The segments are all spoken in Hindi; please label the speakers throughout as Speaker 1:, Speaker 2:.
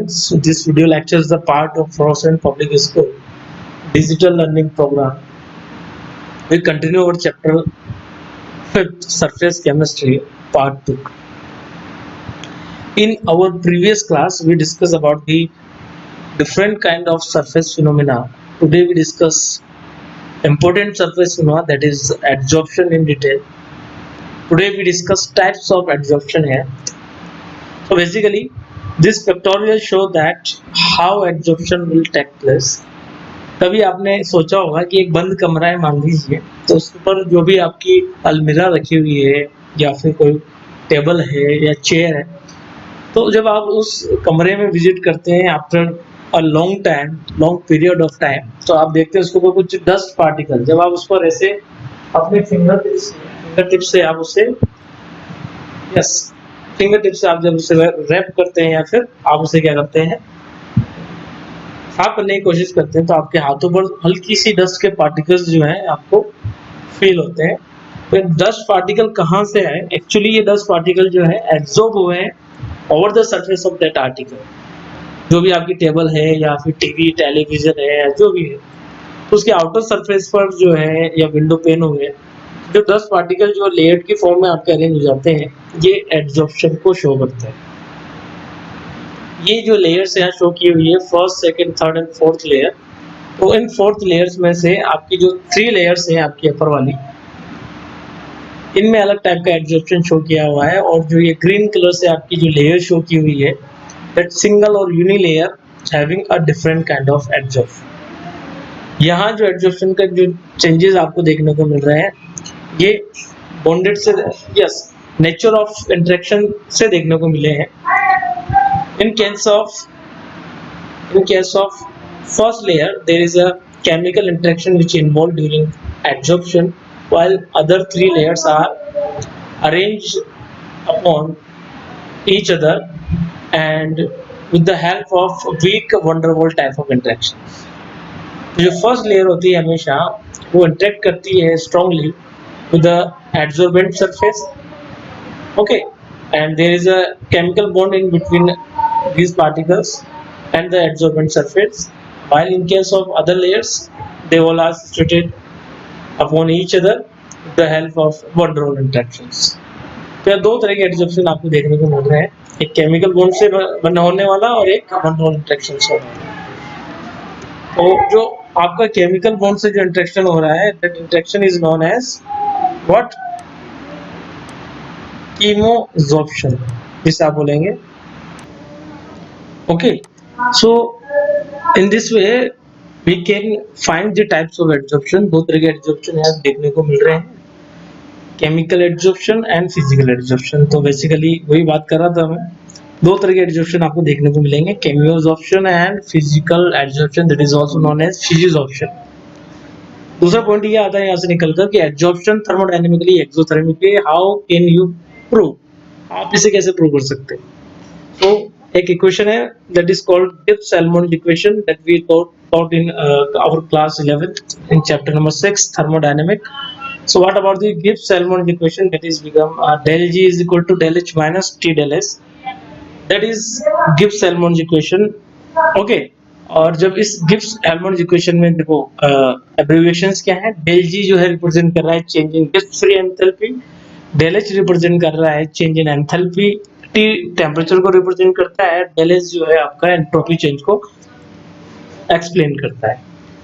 Speaker 1: students, this video lecture is a part of Frost and Public School digital learning program. We continue our chapter 5th, Surface Chemistry, part 2. In our previous class, we discussed about the different kind of surface phenomena. Today we discuss important surface phenomena, that is adsorption in detail. Today we discuss types of adsorption here. So basically, this pictorial show that how adsorption will take place. कभी आपने सोचा होगा कि एक बंद कमरा है मान लीजिए, तो उस पर जो भी आपकी अलमीरा रखी हुई है या फिर कोई टेबल है या चेयर है, तो जब आप उस कमरे में विजिट करते हैं after a long period of time, तो आप देखते हैं उसके ऊपर कुछ डस्ट पार्टिकल, जब आप उस पर ऐसे अपने फिंगर टिप से आप उसे फिंगर टिप से आप जब उसे रैप करते हैं या फिर आप उसे क्या करते हैं, साफ करने की कोशिश करते हैं, तो आपके हाथों पर हल्की सी डस्ट के पार्टिकल्स जो हैं आपको फील होते हैं। तो डस्ट पार्टिकल कहाँ से आए? एक्चुअली ये डस्ट पार्टिकल जो है एब्जॉर्ब हुए हैं over the surface of that article, जो भी आपकी टेबल है या फिर टीवी टेलीविजन है या जो भी है, तो उसके आउटर सरफेस पर जो है या विंडो पेन हो गए, जो डस्ट पार्टिकल जो लेयर की फॉर्म में आपके अरेंज हो जाते हैं, ये एब्जॉर्प्शन को शो करते हैं। ये जो लेयर्स यहाँ शो की हुई है, first, second, third and fourth layer, तो इन फोर्थ लेयर्स में से आपकी जो 3 लेयर्स हैं आपकी अपर वाली, इनमें अलग टाइप का एब्जॉर्प्शन शो किया हुआ है। और जो ये ग्रीन कलर से आपकी जो लेयर शो की हुई है, दैट सिंगल और unilayer having a different kind of absorption. यहाँ जो एब्जॉर्प्शन का जो चेंजेस आपको देखने को मिल रहे हैं, ये बॉन्डेड से नेचर ऑफ इंटरेक्शन से देखने को मिले हैं। In case of first layer, there is a chemical interaction which involved during adsorption, while other 3 layers are arranged upon each other and with the help of weak van der Waals type of interactions. जो first layer होती है हमेशा वो interact करती है strongly with the adsorbent surface, okay, and there is a chemical bond in between these particles and the adsorbent surface, while in case of other layers they all are situated upon each other with the help of van der Waals interactions. तो दो तरह के एडजॉर्प्शन आपको देखने को मिल रहे हैं, एक केमिकल बॉन्ड से बना होने वाला और एक van der Waals इंटरेक्शन से होने वाला। तो जो आपका केमिकल बॉन्ड से जो इंटरेक्शन हो रहा है, that interaction is known as what? Chemisorption, जिसे आप बोलेंगे। Okay, so in this way we can find the types of adsorption. दो तरह के adsorption यहाँ देखने को मिल रहे हैं, chemical adsorption and physical adsorption। तो बेसिकली वही बात कर रहा था मैं, दो तरह के adsorption आपको देखने को मिलेंगे, chemisorption and physical adsorption, that is also known as physisorption। दूसरा पॉइंट ये आता है यहाँ से निकलकर कि adsorption thermodynamically, exothermically, how can you prove? आप इसे कैसे प्रूव कर सकते हैं? तो एक इक्वेशन है that is called Gibbs-Almond equation that we taught in our class 11th in chapter number 6, thermodynamic. So what about the Gibbs-Almond equation? That is become del G is equal to del H minus T del S. That is Gibbs-Almond equation. Okay, और जब इस Gibbs-Almond equation में देखो abbreviations क्या है, del G जो है रिप्रेजेंट कर रहा है change in Gibbs free enthalpy, del H represent कर रहा है change in enthalpy, T temperature को रिप्रेजेंट करता है, del S जो है आपका एंट्रोपी चेंज को एक्सप्लेन करता है।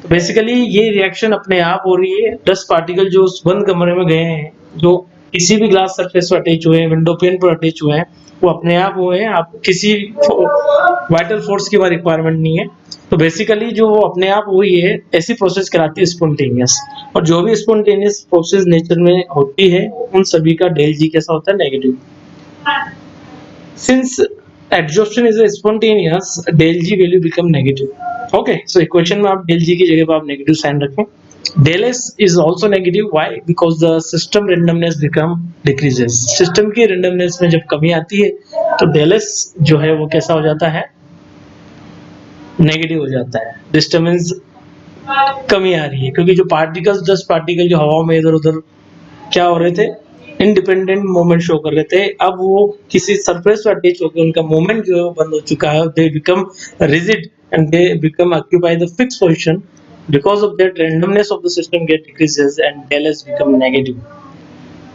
Speaker 1: तो बेसिकली ये रिएक्शन अपने आप हो रही है, 10 पार्टिकल जो उस बंद कमरे में गए हैं, जो किसी भी ग्लास सरफेस पर अटैच हुए हैं, विंडो पेन पर अटैच हुए हैं, वो अपने आप हुए हैं, आपको किसी वाइटल फोर्स की रिक्वायरमेंट नहीं है। तो बेसिकली जो वो अपने आप हुई है, ऐसी प्रोसेस कराती है स्पॉन्टेनियस, और जो भी स्पॉन्टेनियस प्रोसेस नेचर में होती है उन सभी का del G कैसा होता है? Negative. Since adsorption is a spontaneous, del G value become negative. Okay, so equation में आप del G की जगह पर आप नेगेटिव साइन रखें। del S is also negative. Why? Because the system randomness become decreases. System की randomness में जब कमी आती है तो del S जो है वो कैसा हो जाता है? नेगेटिव हो जाता है। डिस्टर्बेंस कमी आ रही है, क्योंकि जो पार्टिकल्स 10 पार्टिकल जो हवा में इधर उधर क्या हो रहे थे, इंडिपेंडेंट मूवमेंट शो कर रहे थे, अब वो किसी सरफेस पर अटैच होकर उनका मूवमेंट जो है वो बंद हो चुका है, they become rigid and they become occupy the fix position, because of that randomness of the system get decreases and del s become negative.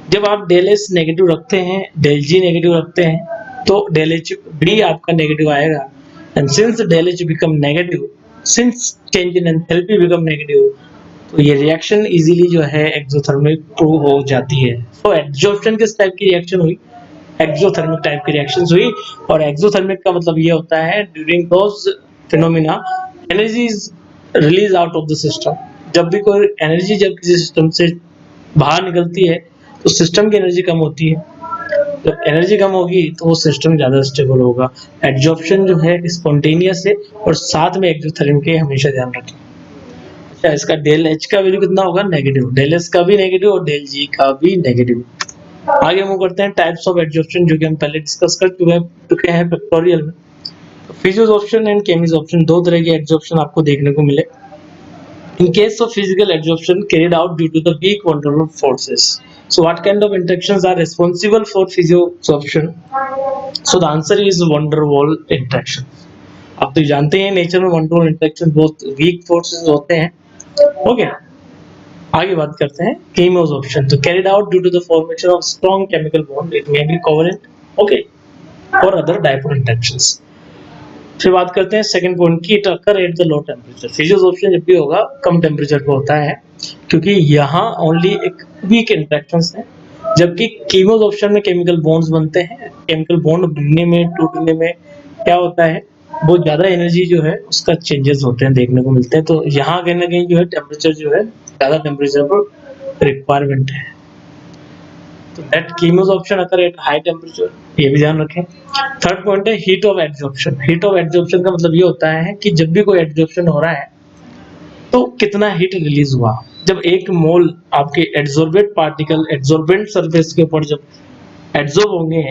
Speaker 1: जब आप del s नेगेटिव रखते हैं, del g नेगेटिव रखते हैं, तो del h भी आपका नेगेटिव आएगा, and since del h become negative, since change in enthalpy become negative, तो ये रिएक्शन इजीली जो है एक्सोथर्मिक प्रूव हो जाती है। तो एब्जॉर्प्शन किस टाइप की रिएक्शन हुई? एक्सोथर्मिक टाइप की रिएक्शंस हुई, और एक्सोथर्मिक का मतलब ये होता है during those phenomena energy is release out of the system. जब भी कोई एनर्जी जब किसी सिस्टम से बाहर निकलती है तो सिस्टम की एनर्जी कम होती है, जब एनर्जी कम होगी तो वो सिस्टम ज्यादा स्टेबल होगा। एब्जॉर्प्शन जो है स्पॉन्टेनियस है और साथ में एक्सोथर्मिक है, हमेशा ध्यान रखें। अच्छा, इसका डेल एच का वैल्यू कितना होगा? नेगेटिव। डेल एस का भी नेगेटिव और डेल जी का भी नेगेटिव। आगे मूव करते हैं टाइप्स ऑफ एब्जॉर्प्शन, जो कि हम पहले डिस्कस कर चुके हैं पिक्टोरियल में। फिजियोसॉर्प्शन एंड केमिसॉर्प्शन, दो तरह के एब्जॉर्प्शन आपको देखने को मिले। In case of physical absorption carried out due to the weak van der Waals forces, so what kind of interactions are responsible for physiosorption? So the answer is van der Waals interaction. आप तो जानते हैं नेचर में van der Waals इंटरेक्शन बहुत वीक फोर्सेस होते हैं। ओके, आगे बात करते हैं केमोसॉर्प्शन। तो carried out due to the formation of strong chemical bond, it may be covalent, okay, और अदर डाइपोल इंटरेक्शंस। फिर बात करते हैं सेकंड पॉइंट की, it occur at the low temperature. Physisorption जब भी होगा कम टेम्परेचर पे होता है, क्योंकि यहाँ ओनली एक वीक इंटरेक्शंस है, जबकि कीमोसॉर्प्शन में केमिकल बॉन्ड्स बनते हैं। केमिकल बॉन्ड बनने में, टूटने में क्या होता है, बहुत ज्यादा एनर्जी जो है उसका चेंजेस होते हैं, देखने को मिलते हैं। तो यहाँ कहीं ना कहीं जो है टेम्परेचर जो है ज्यादा टेम्परेचर पर रिक्वायरमेंट है। तो that chemisorption occur at high temperature, ये भी ध्यान रखें। थर्ड पॉइंट है heat of absorption. Heat of absorption का मतलब ये होता है कि जब भी कोई एब्जॉर्प्शन हो रहा है तो कितना हीट रिलीज हुआ। जब एक मोल आपके एड्सॉर्बेंट पार्टिकल एड्सॉर्बेंट सरफेस के ऊपर जब एड्सॉर्ब होंगे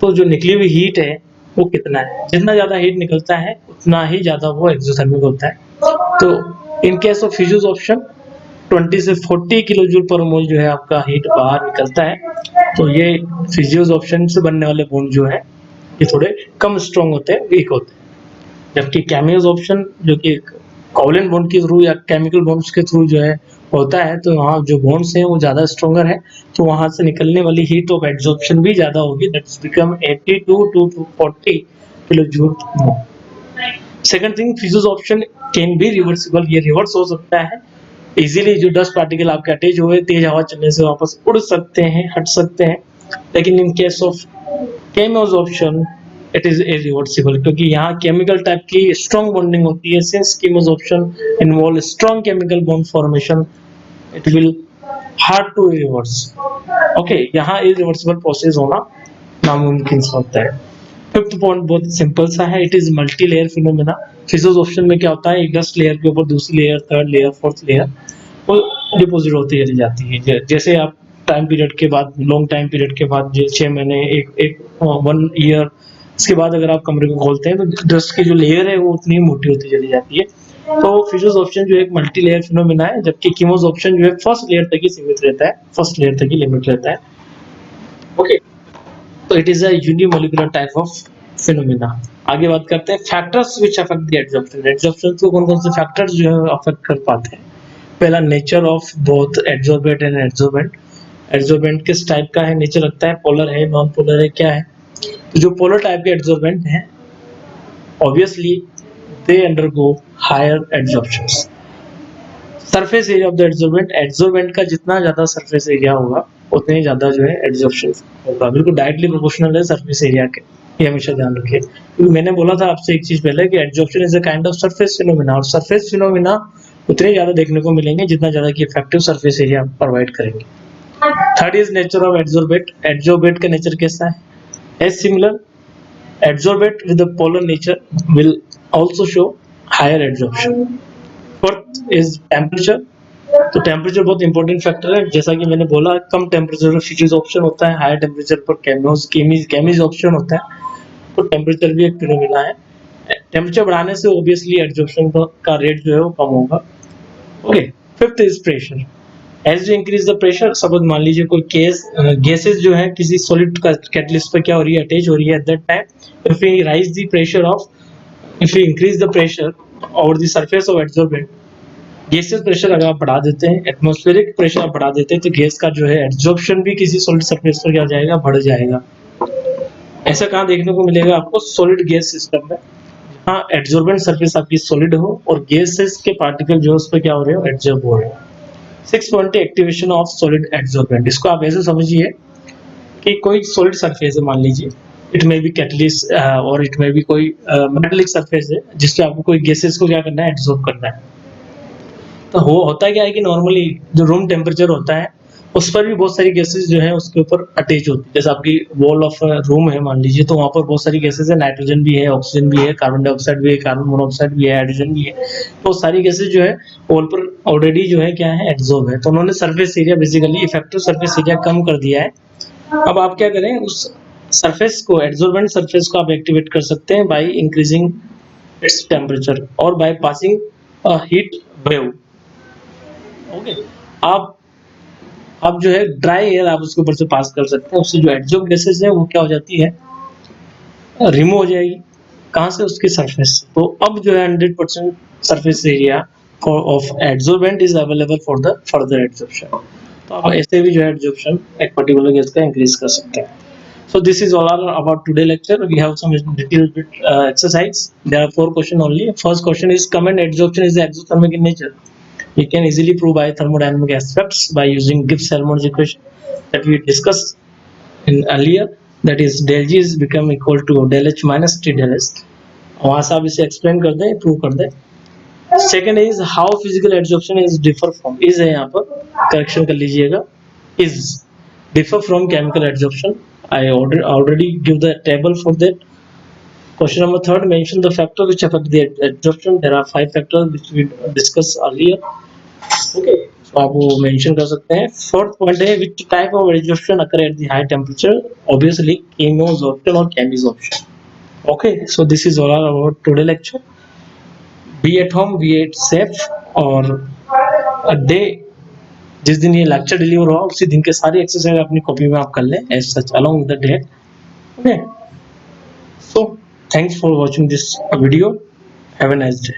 Speaker 1: तो जो निकली हुई हीट है वो कितना है, जितना ज्यादा हीट निकलता है उतना ही ज्यादा वो एक्सोथर्मिक होता है। तो इन केस ऑफ फिजियोसॉर्प्शन 20 से 40 किलो जूल पर मोल जो है आपका हीट बाहर निकलता है। तो ये फिजियोसॉर्प्शन से बनने वाले बॉन्ड जो है ये थोड़े कम स्ट्रॉन्ग होते हैं, वीक होते हैं। जबकि केमियोसॉर्प्शन जो कि कोवलेंट बॉन्ड के थ्रू या केमिकल बॉन्ड्स के थ्रू जो है होता है, तो वहाँ जो बॉन्ड्स हैं वो ज्यादा स्ट्रॉन्गर है, तो वहां से निकलने वाली हीट ऑफ एब्जॉर्प्शन भी ज्यादा होगी, that's become 82 to 40 kilo joule mole. Second thing, physisorption can be reversible, ये रिवर्स हो सकता है इजीली। जो डस्ट पार्टिकल आपके अटैच हुए तेज हवा चलने से वापस उड़ सकते हैं, हट सकते हैं, लेकिन in case of chemisorption it is irreversible, क्योंकि यहाँ केमिकल टाइप की स्ट्रॉन्ग बॉन्डिंग होती है। Since chemisorption involve strong chemical bond formation, it will hard to reverse. Okay, यहाँ इरिवर्सिबल प्रोसेस होना नामुमकिन होता है। फिफ्थ पॉइंट बहुत सिंपल सा है, it is multi layer phenomena. Physisorption में क्या होता है, एक डस्ट लेयर के ऊपर दूसरी layer, third layer, fourth layer वो डिपोजिट होती चली जाती है। जैसे आप टाइम पीरियड के बाद, लॉन्ग टाइम पीरियड के बाद, 6 महीने, एक 1 ईयर, इसके बाद अगर आप कमरे को खोलते हैं तो डस्ट की जो लेयर है वो उतनी मोटी होती चली जाती है। तो फिजियोसॉर्प्शन जो एक मल्टी लेयर फिनोमेना है, जबकि कीमोसॉर्प्शन जो है फर्स्ट लेयर तक ही सीमित रहता है, फर्स्ट लेयर तक ही लिमिट रहता है। ओके, तो it is a unimolecular type of phenomena. आगे बात करते हैं factors which affect the absorption. Absorption को कौन-कौन से फैक्टर्स जो है अफेक्ट कर पाते हैं? पहला, नेचर ऑफ बोथ एडसॉर्बेंट एंड एडसॉर्बेंट। एडसॉर्बेंट किस टाइप का है, नेचर रखता है, पोलर है, नॉन पोलर है, क्या है? तो जो पोलर टाइप के एडसॉर्बेंट हैं obviously they undergo higher absorptions. Surface area of the adsorbent, adsorbent का जितना ज्यादा सरफेस एरिया होगा उतने ही ज्यादा जो है एब्जॉर्प्शन होगा, बिल्कुल डायरेक्टली प्रोपोर्शनल है सरफेस एरिया के, ये हमेशा ध्यान रखिए। क्योंकि मैंने बोला था आपसे एक चीज पहले कि absorption is a kind of surface phenomena, और सरफेस फिनोमेना उतने ज्यादा देखने को मिलेंगे जितना ज्यादा की इफेक्टिव सरफेस एरिया प्रोवाइड करेंगे। Third is nature of adsorbent. Adsorbent का नेचर कैसा है? As similar, adsorbate with the polar nature will also show higher adsorption. Fourth is temperature. तो टेम्परेचर बहुत इंपॉर्टेंट फैक्टर है, जैसा कि मैंने बोला कम टेम्परेचर पर फिजियोसॉर्प्शन होता है, हायर टेम्परेचर पर केमिसॉर्प्शन होता है। तो टेम्परेचर भी एक फिनोमेना है। टेम्परेचर बढ़ाने से ऑब्वियसली एडसॉर्प्शन का रेट जो है वो कम होगा। Okay, fifth is pressure. As you increase the pressure, suppose मान लीजिए कोई गैसेस जो है किसी सॉलिड का कैटलिस्ट पर क्या हो रही है, अटैच हो रही है, at that time if we rise the pressure of, if you increase the pressure over the surface of adsorbent, gases pressure अगर आप बढ़ा देते हैं, एटमॉस्फेरिक प्रेशर आप बढ़ा देते हैं, तो गैस का जो है एब्जॉर्प्शन भी किसी सॉलिड सरफेस पर क्या हो जाएगा, बढ़ जाएगा। ऐसा कहाँ देखने को मिलेगा आपको, सॉलिड गैस सिस्टम में, हाँ एड्जॉर्बेंट सरफेस आपकी सॉलिड हो और गैसेस के पार्टिकल जो है उस पर क्या हो रहे हो, एड्जॉर्ब हो रहे हैं। 6 एक्टिवेशन ऑफ सॉलिड एड्जॉर्बेंट, इसको आप ऐसे समझिए कि कोई सॉलिड सरफेस है, मान लीजिए इट मे बी कैटलिस्ट और इट मे बी कोई मेटालिक सरफेस है जिसपे आपको कोई गैसेस को क्या करना है, एड्जॉर्ब करना है। तो वो होता क्या है कि नॉर्मली जो रूम टेम्परेचर होता है उस पर भी बहुत सारी गैसेस जो है उसके ऊपर अटैच होती है। जैसे आपकी वॉल ऑफ रूम है मान लीजिए, तो वहाँ पर बहुत सारी गैसेस है, नाइट्रोजन भी है, ऑक्सीजन भी है, कार्बन डाइऑक्साइड भी है, कार्बन मोनोऑक्साइड भी है, हाइड्रोजन भी है। तो सारी गैसेस जो है वॉल पर ऑलरेडी जो है क्या है, एब्जॉर्ब है। तो उन्होंने surface area basically effective surface area कम कर दिया है। अब आप क्या करें, उस सरफेस को, एड्जॉर्बेंट सरफेस को आप एक्टिवेट कर सकते हैं बाय इंक्रीजिंग इट्स टेम्परेचर और by passing heat wave. Okay, आप जो है ड्राई एयर आप उसके ऊपर से पास कर सकते हैं, उससे जो एड्जॉर्ब गैसेस है वो क्या हो जाती है, रिमूव हो जाएगी। कहाँ से, उसके सरफेस से। तो अब जो है 100% surface area of adsorbent is available for the further adsorption. तो आप ऐसे भी जो है एड्जॉर्प्शन एक पर्टिकुलर गैस का इंक्रीज कर सकते हैं। So this is all about today lecture. We have some little bit exercise. There are 4 questions only. First question is common adsorption is exothermic in nature. We can easily prove by thermodynamic aspects by using Gibbs-Helmholtz equation that we discussed in earlier. That is del G is become equal to del H minus T del S. वहाँ से आप इसे explain कर दें, prove कर दें। Second is how physical adsorption is differ from. is है यहाँ पर correction कर लीजिएगा, is differ from chemical adsorption. I already give the table for that. Question number 3, mention the factor which affect the adsorption. There are 5 factors which we discussed earlier. Okay, so आप वो mention कर सकते हैं। Fourth point है which type of adsorption occur at the high temperature? Obviously chemosorption or chemisorption. Okay, so this is all about today lecture. Be at home, be at safe, और a day जिस दिन ये लेक्चर डिलीवर हुआ उसी दिन के सारी एक्सरसाइज अपनी कॉपी में आप कर लें as such along with the date. Okay, so thanks for watching this video, have a nice day.